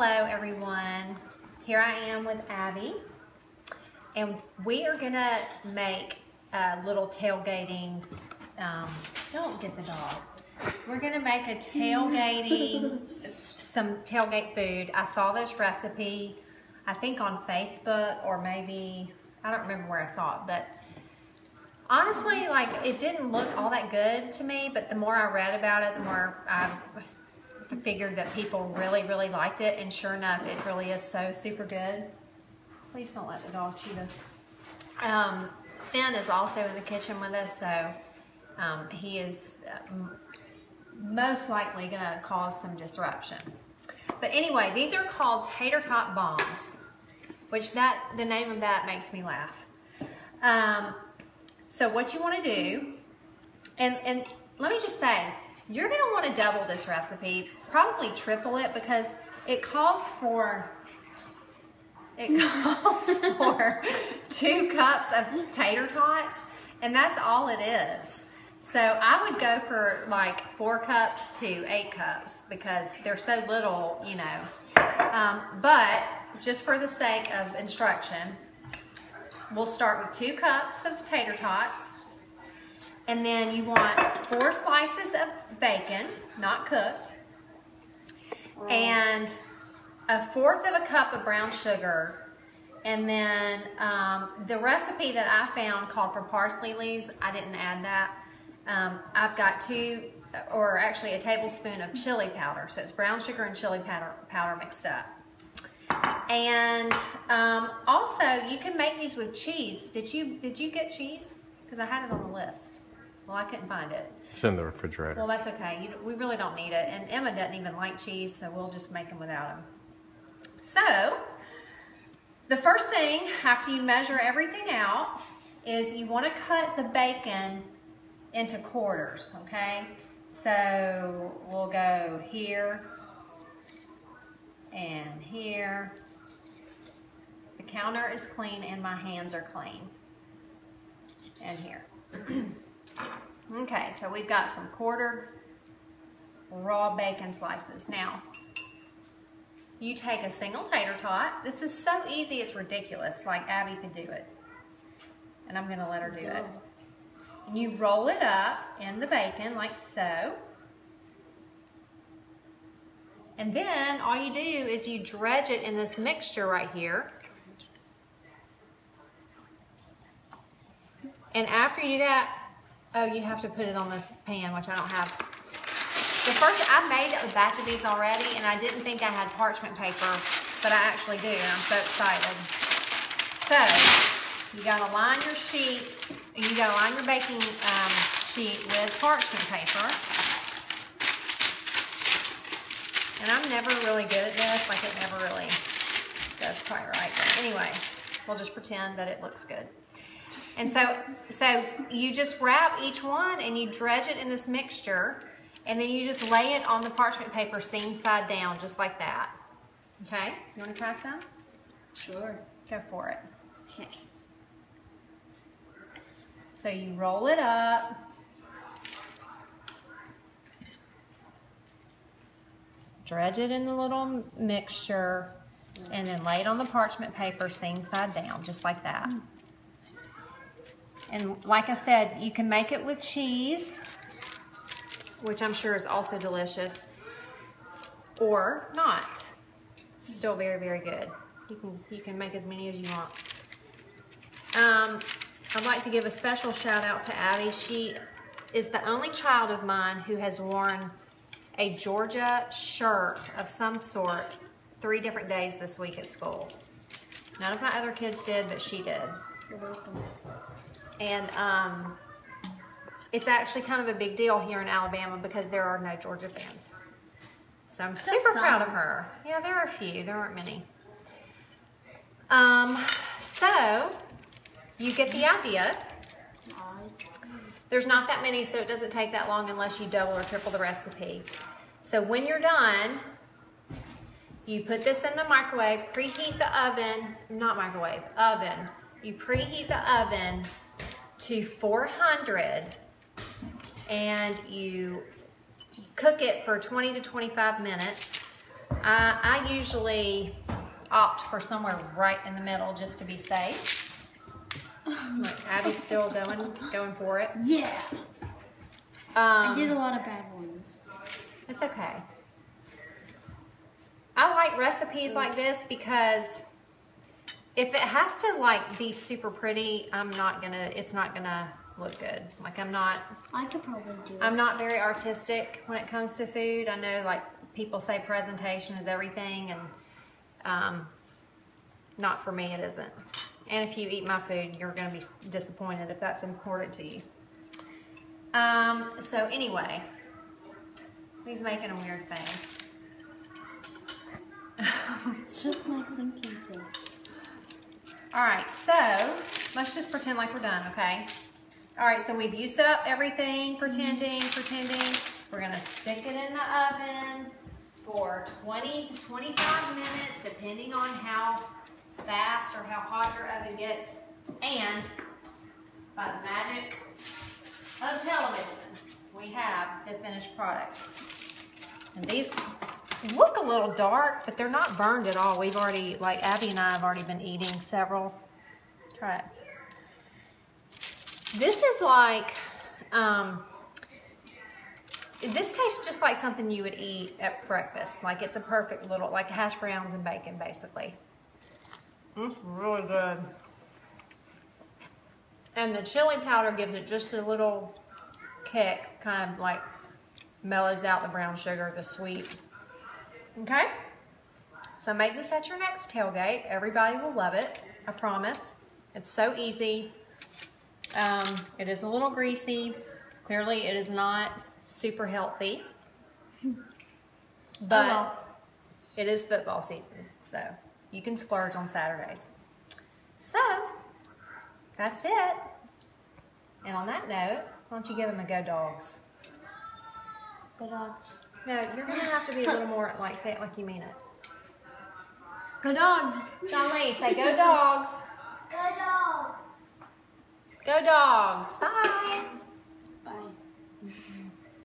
Hello everyone. Here I am with Abby, and we are gonna make a little tailgating, don't get the dog. We're gonna make a tailgating, some tailgate food. I saw this recipe, I think on Facebook, or maybe, I don't remember where I saw it, but honestly, like, it didn't look all that good to me, but the more I read about it, the more I figured that people really, really liked it, and sure enough, it really is so super good. Please don't let the dog chew us. Finn is also in the kitchen with us, so he is most likely gonna cause some disruption. But anyway, these are called Tater Tot Bombs, which the name of that makes me laugh. So what you wanna do, and let me just say, you're gonna wanna double this recipe, probably triple it, because it calls for 2 cups of tater tots, and that's all it is. So I would go for like 4 cups to 8 cups because they're so little, you know. But just for the sake of instruction, we'll start with 2 cups of tater tots. And then you want 4 slices of bacon, not cooked, and 1/4 of a cup of brown sugar. And then the recipe that I found called for parsley leaves. I didn't add that. I've got a tablespoon of chili powder. So it's brown sugar and chili powder mixed up. And also you can make these with cheese. Did you get cheese? Because I had it on the list. Well, I couldn't find it. It's in the refrigerator. Well, that's okay. We really don't need it. And Emma doesn't even like cheese, so we'll just make them without them. So, the first thing, after you measure everything out, is you want to cut the bacon into quarters, okay? So, we'll go here and here. The counter is clean and my hands are clean. And here. Okay, so we've got some quarter raw bacon slices. Now, you take a single tater tot. This is so easy, it's ridiculous. Like Abby could do it. And I'm gonna let her do it. And you roll it up in the bacon like so. And then all you do is you dredge it in this mixture right here. And after you do that, oh, you have to put it on the pan, which I don't have. I made a batch of these already, and I didn't think I had parchment paper, but I actually do, and I'm so excited. So, you gotta line your sheet, and you gotta line your baking sheet with parchment paper. And I'm never really good at this, like it never really does quite right. But anyway, we'll just pretend that it looks good. And so you just wrap each one and you dredge it in this mixture, and then you just lay it on the parchment paper seam side down, just like that. Okay? You want to try some? Sure. Go for it. Okay. So you roll it up. Dredge it in the little mixture, and then lay it on the parchment paper seam side down, just like that. And like I said, you can make it with cheese, which I'm sure is also delicious, or not. Still very, very good. You can make as many as you want. I'd like to give a special shout out to Abby. She is the only child of mine who has worn a Georgia shirt of some sort 3 different days this week at school. None of my other kids did, but she did. You're welcome. And it's actually kind of a big deal here in Alabama because there are no Georgia fans. So I'm super proud of her. Yeah, there are a few. There aren't many. So you get the idea. There's not that many, so it doesn't take that long unless you double or triple the recipe. So when you're done, you put this in the microwave, preheat the oven, not microwave, oven. You preheat the oven to 400, and you cook it for 20 to 25 minutes I usually opt for somewhere right in the middle just to be safe. Look, Abby's still going for it. Yeah. I did a lot of bad ones. It's okay. I like recipes like this because if it has to like be super pretty, it's not gonna look good. Like I could probably do it. I'm not very artistic when it comes to food. I know like people say presentation is everything, and not for me, it isn't. And if you eat my food, you're gonna be disappointed if that's important to you. So anyway, he's making a weird face. It's just my thinking face. All right, so let's just pretend like we're done, okay? All right, so we've used up everything, pretending. We're gonna stick it in the oven for 20 to 25 minutes, depending on how fast or how hot your oven gets. And by the magic of television, we have the finished product. And these look a little dark, but they're not burned at all. We've already, like Abby and I have already been eating several. Try it. This is like, this tastes just like something you would eat at breakfast. Like it's a perfect little, like hash browns and bacon, basically. It's really good. And the chili powder gives it just a little kick, kind of like mellows out the brown sugar, the sweet. Okay? So make this at your next tailgate. Everybody will love it, I promise. It's so easy. It is a little greasy. Clearly it is not super healthy. But it is football season, so you can splurge on Saturdays. So, that's it. And on that note, why don't you give them a go, Dawgs? Go Dogs. No, you're going to have to be a little more, like, say it like you mean it. Go Dogs. John Lee, say go Dogs. Go Dogs. Go Dogs. Bye.